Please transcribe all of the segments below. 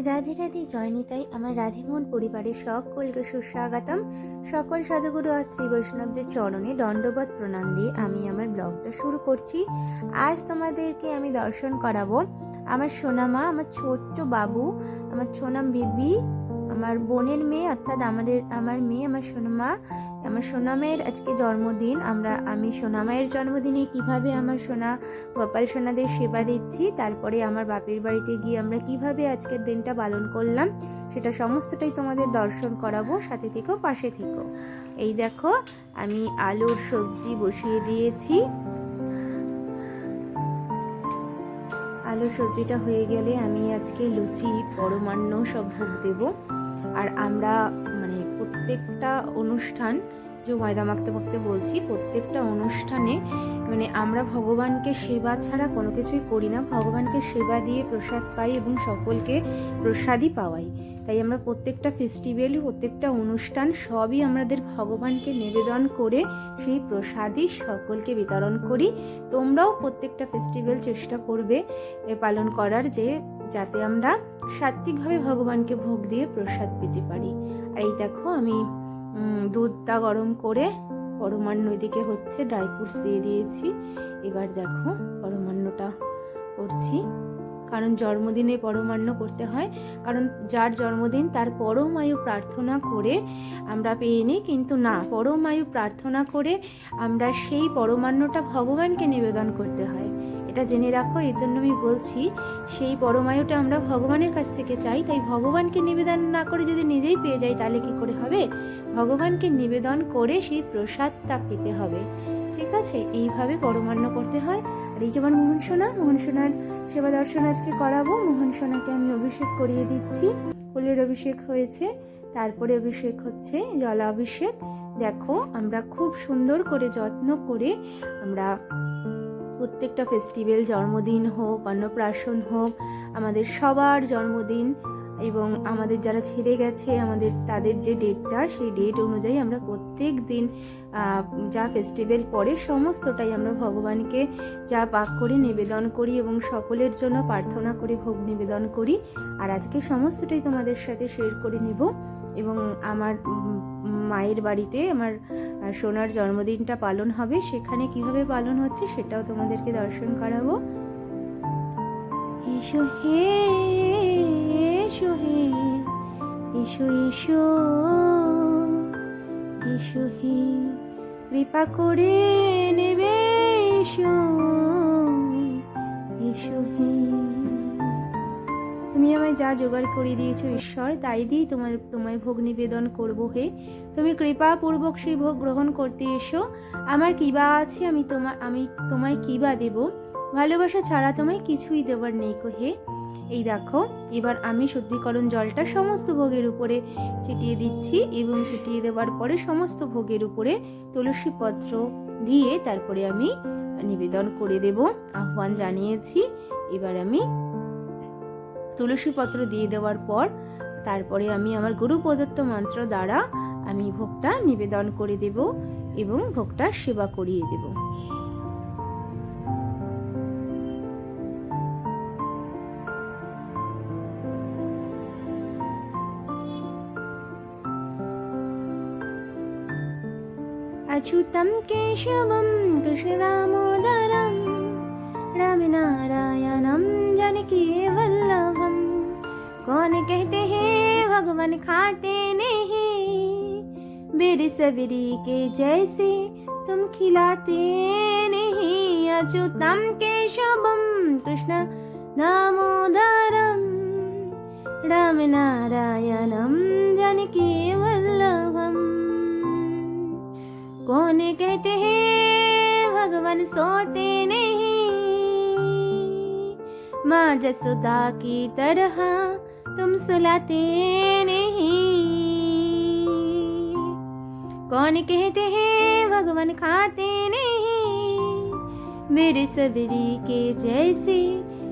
রাধে রাধে জয় নিতাই। আমার রাধেমোহন পরিবারের সকলকে সুস্বাগতম। সকল সাধুগুরু আর শ্রী বৈষ্ণবদের চরণে দণ্ডবত প্রণাম দিয়ে আমি আমার ব্লগটা শুরু করছি। আজ তোমাদেরকে আমি দর্শন করাবো আমার সোনামা, আমার ছোট্ট বাবু, আমার সোনাম বেবি, আমার বোনের মেয়ে, অর্থাৎ আমার মেয়ে, আমার সোনামা, আমার সোনামের আজকে জন্মদিন। আমি সোনামায়ের জন্মদিনে কিভাবে আমার সোনা গোপাল সোনাদের সেবা দিচ্ছি, তারপরে আমার বাপের বাড়িতে গিয়ে আমরা কিভাবে আজকের দিনটা পালন করলাম, সেটা সমস্তটাই তোমাদের দর্শন করাবো। সাথে থেকেও, পাশে থেকেও। এই দেখো, আমি আলুর সবজি বসিয়ে দিয়েছি। আলুর সবজিটা হয়ে গেলে আমি আজকে লুচি, পরমান্ন সব ভোগ দেব। আর আমরা প্রত্যেকটা অনুষ্ঠান, যে ময়দা মাখতে মাখতে বলছি, প্রত্যেকটা অনুষ্ঠানে আমরা ভগবানকে সেবা ছাড়া কোনো কিছুই করি না। ভগবানকে সেবা দিয়ে প্রসাদ পাই এবং সকলকে প্রসাদই পাওয়াই। তাই আমরা প্রত্যেকটা ফেস্টিভ্যাল, প্রত্যেকটা অনুষ্ঠান সবই আমাদের ভগবানকে নিবেদন করে সেই প্রসাদই সকলকে বিতরণ করি। তোমরাও প্রত্যেকটা ফেস্টিভ্যাল চেষ্টা করবে পালন করার, যাতে আমরা সাত্বিকভাবে ভগবানকে ভোগ দিয়ে প্রসাদ পেতে পারি। আর এই দেখো, আমি দুধটা গরম করে পরমান্ন এদিকে হচ্ছে, ড্রাই ফ্রুটস দিয়ে দিয়েছি। এবার দেখো পরমান্নটা করছি, কারণ জন্মদিনে পরমান্ন করতে হয়। কারণ যার জন্মদিন তার পরমায়ু প্রার্থনা করে আমরা পেয়ে নিই, কিন্তু না, পরমায়ু প্রার্থনা করে আমরা সেই পরমান্নটা ভগবানকে নিবেদন করতে হয়। এটা জেনে রাখো। এই জন্য আমি বলছি, সেই পরমায়ুটা আমরা ভগবানের কাছ থেকে চাই। তাই ভগবানকে নিবেদন না করে যদি নিজেই পেয়ে যাই, তাহলে কি করে হবে? ভগবানকে নিবেদন করে সেই প্রসাদটা পেতে হবে। ঠিক আছে? এইভাবে পরমান্ন করতে হয়। আর এই যে আমার মোহন সোনার সেবা দর্শন আজকে করাবো। মোহন সোনাকে আমি অভিষেক করিয়ে দিচ্ছি। ফুলের অভিষেক হয়েছে, তারপরে অভিষেক হচ্ছে জলাভিষেক। দেখো, আমরা খুব সুন্দর করে যত্ন করে আমরা প্রত্যেকটা ফেস্টিভ্যাল, জন্মদিন হোক, অন্নপ্রাশন হোক, আমাদের সবার জন্মদিন এবং আমাদের যারা ছেড়ে গেছে তাদের যে ডেটটা, সেই ডেট অনুযায়ী আমরা প্রত্যেক দিন যা ফেস্টিভ্যাল পড়ে সমস্তটাই আমরা ভগবানকে যা পাক করে নিবেদন করি এবং সকলের জন্য প্রার্থনা করে ভোগ নিবেদন করি। আর আজকে সমস্তটাই তোমাদের সাথে শেয়ার করে নেব। এবং আমার মায়ের বাড়িতে আমার সোনার জন্মদিনটা পালন হবে, সেখানে কিভাবে পালন হচ্ছে সেটাও তোমাদেরকে দর্শন করাবো। এসো হে, এসো হে, এসো এসো, এসো হে, কৃপা করে নেবে, এসো, এসো হে। তুমি আমায় যা জোগাড় করে দিয়েছো ঈশ্বর, তাই দিয়েই তোমায় ভোগ নিবেদন করবো হে। তুমি কৃপাপূর্বক সেই ভোগ গ্রহণ করতে এসো। আমার কিবা আছে, আমি তোমায় কিবা দেব? ভালোবাসা ছাড়া তোমায় কিছুই দেবার নেই কো হে। এই দেখো, এবার আমি শুদ্ধিকরণ জলটা সমস্ত ভোগের উপরে ছিটিয়ে দিচ্ছি এবং ছিটিয়ে দেওয়ার পরে সমস্ত ভোগের উপরে তুলসী পত্র দিয়ে তারপরে আমি নিবেদন করে দেব। আহ্বান জানিয়েছি। এবার আমি তুলসী পত্র দিয়ে দেওয়ার পর তারপরে আমি আমার গুরু প্রদত্ত মন্ত্র দ্বারা আমি ভোগটা নিবেদন করে দেব এবং ভোগটা সেবা করিয়ে দেব। अच्युतं केशवं कृष्णदामोदरं रामनारायणं जानकी वल्लभं। कौन कहते हैं भगवान खाते नहीं, बेरी सबरी के जैसे तुम खिलाते नहीं। अच्युतं केशवं कृष्ण दामोदरं रामनारायणं जानकी वल्लभं। कौन कहते हैं भगवान सोते नहीं, माँ जसोदा की तरह तुम सुलाते नहीं। कौन कहते हैं भगवान खाते नहीं, मेरे सबरी के जैसे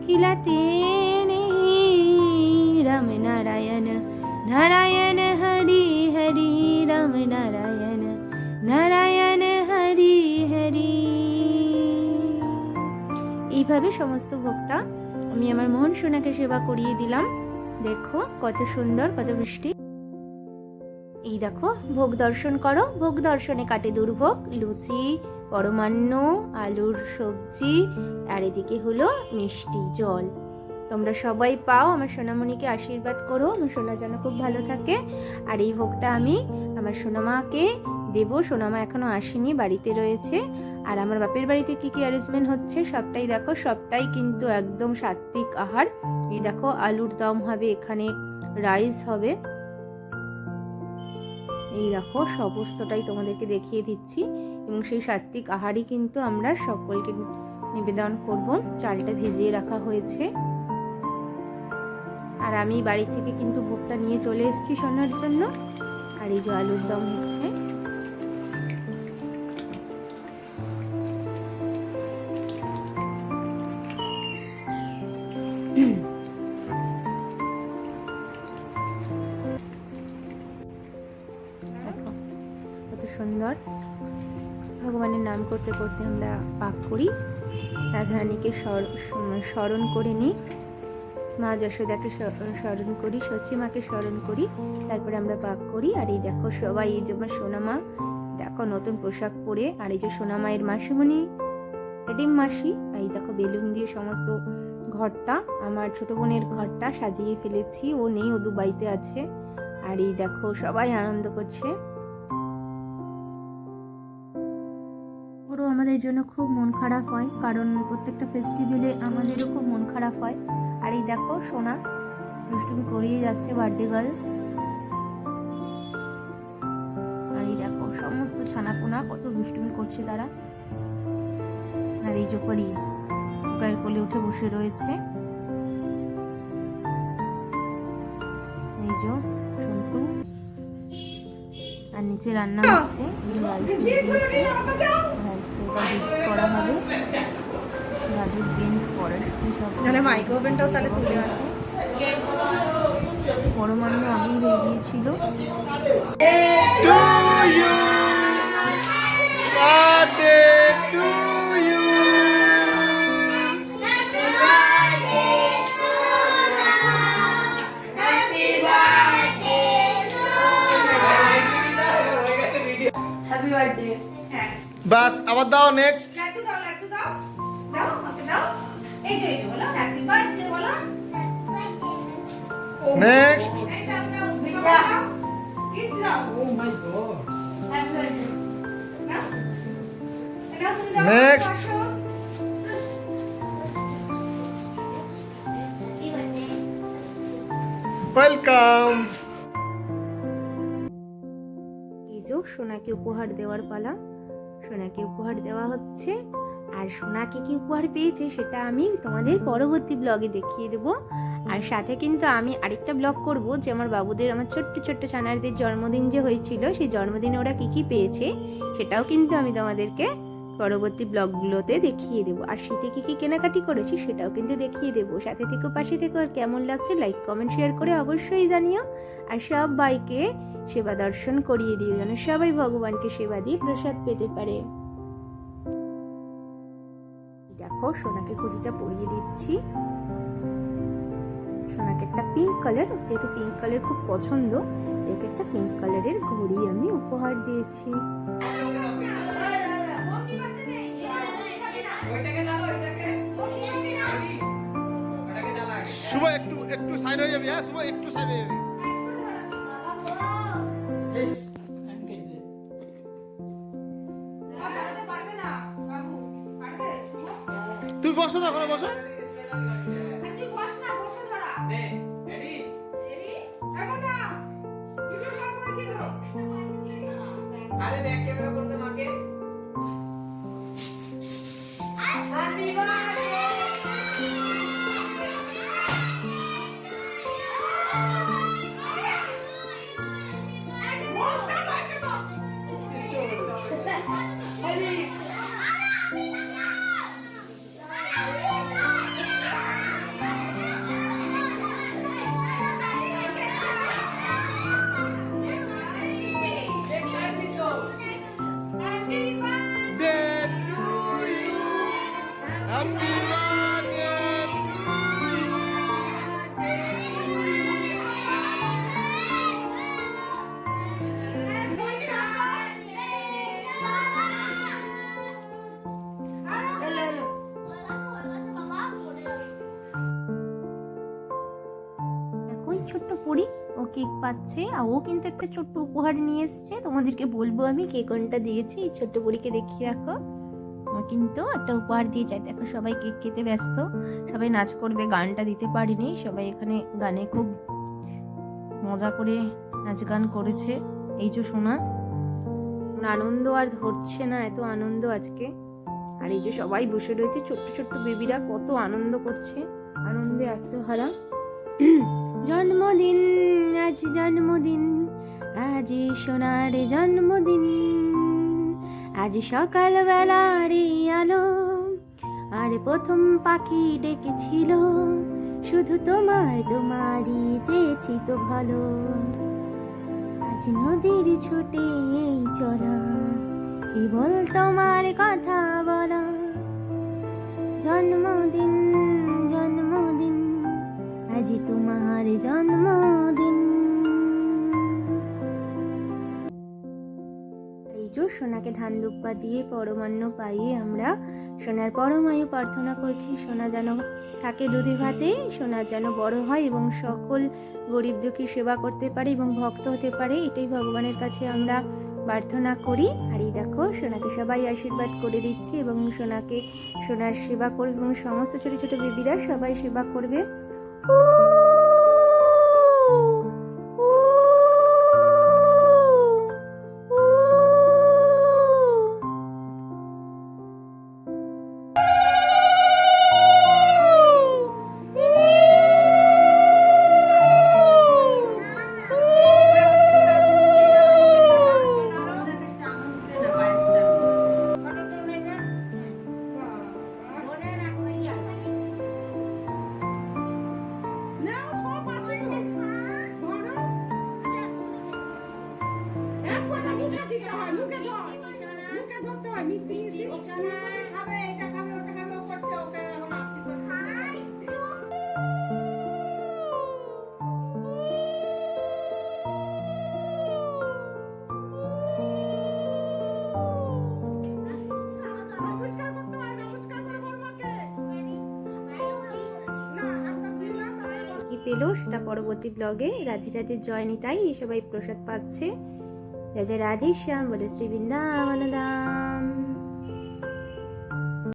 खिलाते नहीं। राम नारायण नारायण हरि हरि, राम नारायण নারায়ণ হরি হরি। এইভাবে সমস্ত ভোগটা আমি আমার মোহন সোনাকে সেবা করিয়ে দিলাম। দেখো কত সুন্দর, কত বৃষ্টি। এই দেখো ভোগ দর্শন করো। ভোগ দর্শনে কাটে দুর্ভোগ, লুচি, পরমান্ন, আলুর সবজি, আর এদিকে হলো মিষ্টি জল। তোমরা সবাই পাও, আমার সোনামণিকে আশীর্বাদ করো, আমার সোনা যেন খুব ভালো থাকে। আর এই ভোগটা আমি আমার সোনামাকে দেব। সোনামা এখনো আসেনি, বাড়িতে রয়েছে। আর আমার বাপের বাড়িতে কি কি অ্যারেঞ্জমেন্ট হচ্ছে সবটাই দেখো। সবটাই কিন্তু একদম সাত্বিক আহার। এই দেখো আলুর দম হবে, এখানে রাইস হবে। এই দেখো সমস্তটাই তোমাদেরকে দেখিয়ে দিচ্ছি। এবং সেই সাত্বিক আহারই কিন্তু আমরা সকলকে নিবেদন করব। চালটা ভিজিয়ে রাখা হয়েছে। আর আমি বাড়ি থেকে কিন্তু ভোগটা নিয়ে চলে এসেছি সোনার জন্য। আর এই যে আলুর দম হচ্ছে। দেখো কত সুন্দর। ভগবানের নাম করতে করতে আমরা পাক করি, রাধারানীকে স্মরণ করে নিই, মা যশোদাকে স্মরণ করি, সচি মাকে স্মরণ করি, তারপরে আমরা পাক করি। আর এই দেখো সবাই, এই যে আমার সোনামা দেখো নতুন পোশাক পরে, আর এই যে সোনামায়ের মাসিমণি এডিম মাসি, এই দেখো বেলুন দিয়ে সমস্ত ঘরটা, আমার ছোট বোনের ঘরটা সাজিয়ে ফেলেছি। ও নেই, ও দুবাইতে আছে। আর এই দেখো সবাই আনন্দ করছে। ওরও আমাদের জন্য খুব মন খারাপ হয়, কারণ প্রত্যেকটা ফেস্টিভ্যালে আমাদেরও খুব মন খারাপ হয়। আর এই দেখো সোনা দুষ্টুমি করিয়ে যাচ্ছে, বার্থডে গার্ল। আর এই দেখো সমস্ত ছানাপোনা কত দুষ্টুমি করছে তারা। আর এই যে পরি গায়ের কোলে উঠে বসে রয়েছে। এই যে সন্তু। আর নিচে রান্না হচ্ছে, করা হবে লাড্ডুর বিনস করার মাইক্রো ওভেনটাও তাহলে তুলে আছে। পরমান্ন আগেই হয়ে গিয়েছিল। বাস আবার দাও। নেক্সট লাড্ডু দাও, লাড্ডু দাও, দাও আমাকে দাও। এই যে বলো হ্যাপি বার্থডে বলো। নেক্সট এই দাও দাও বিটা গিফট দাও। ও মাই গড, হ্যাপি বার্থডে নাও। এটা তুমি দাও। Next welcome. এই যে সোনাকে উপহার দেওয়ার পালা। সোনাকে উপহার দেওয়া হচ্ছে। আর সোনাকে কি উপহার পেয়েছে সেটা আমি তোমাদের পরবর্তী ব্লগে দেখিয়ে দেবো। আর সাথে কিন্তু আমি আরেকটা ব্লগ করব, যে আমার বাবুদের, আমার ছোট্ট ছোট্ট ছানারদের জন্মদিন যে হয়েছিল, সেই জন্মদিনে ওরা কি কি পেয়েছে সেটাও কিন্তু আমি তোমাদেরকে পরবর্তী ব্লগগুলোতে দেখিয়ে দেবো। আর শীতে কি কি কেনাকাটি করেছি সেটাও কিন্তু দেখিয়ে দেবো। সাথে থেকো, পাশে থেকো। আর কেমন লাগছে লাইক কমেন্ট শেয়ার করে অবশ্যই জানিও। আর সবাইকে সেবা দর্শন করিয়ে দিও, যেন সবাই ভগবানকে সেবা দিয়ে প্রসাদ পেতে পারে। দেখো সোনাকে ঘড়িটা পরিয়ে দিচ্ছি। সোনাকে একটা পিঙ্ক কালার, যেহেতু পিঙ্ক কালার খুব পছন্দ, একে একটা পিঙ্ক কালারের ঘড়ি আমি উপহার দিয়েছি। শুভ একটু একটু সাইড হয়ে যাবি। হ্যাঁ শুভ একটু সাইড হয়ে যাবি। তুই বসো না, ওখানে বসো। আরে ব্যাক ক্যামেরা করতে মাকে। ছোট্ট পরি, ও কেক পাচ্ছে আর ও কিন্তু একটা ছোট্ট উপহার নিয়ে এসছে, তোমাদেরকে বলবো আমি কে কোনটা দিয়েছি। এই ছোট্ট পরিকে দেখিয়ে রাখো, ও কিন্তু একটা উপহার দিয়ে যায়। দেখো সবাই কেক খেতে ব্যস্ত, সবাই নাচ করবে, গানটা দিতে পারিনি, সবাই এখানে গানে খুব মজা করে নাচ গান করেছে। এই যে সোনা, ওর আনন্দ আর ধরছে না, এত আনন্দ আজকে। আর এই যে সবাই বসে রয়েছে, ছোট্ট ছোট্ট বেবিরা কত আনন্দ করছে, আনন্দে আত্মহারা। জন্মদিন, আজ জন্মদিন, আজ সোনার জন্মদিন, আজ সকালবেলার এই আলো আর প্রথম পাখি ডেকেছিল, শুধু তোমারই চেয়েছি তো ভালো। আজ নদীর ছুটে এই চলা, কেবল তোমার কথা বলা। জন্মদিন, জন্মদিন, আজ তোমার জন্মদিন। এই যে সোনাকে ধান দুব্বা দিয়ে পরমান্ন পাইয়ে আমরা সোনার পরমায়ু প্রার্থনা করছি। সোনা যেন থাকে দুধে ভাতে, সোনা যেন বড় হয় এবং সকল গরিব দুঃখী সেবা করতে পারে এবং ভক্ত হতে পারে, এটাই ভগবানের কাছে আমরা প্রার্থনা করি। আর এই দেখো সোনাকে সবাই আশীর্বাদ করে দিচ্ছে এবং সোনাকে, সোনার সেবা করবে এবং সমস্ত ছোট ছোট বেবিরা সবাই সেবা করবে। পেলো সেটা পরবর্তী ব্লগে। রাধে রাধে, জয় নিতাই। সবাই প্রসাদ পাচ্ছে। রাজা রাধে শ্যাম বলে শ্রী বৃন্দাবন ধাম।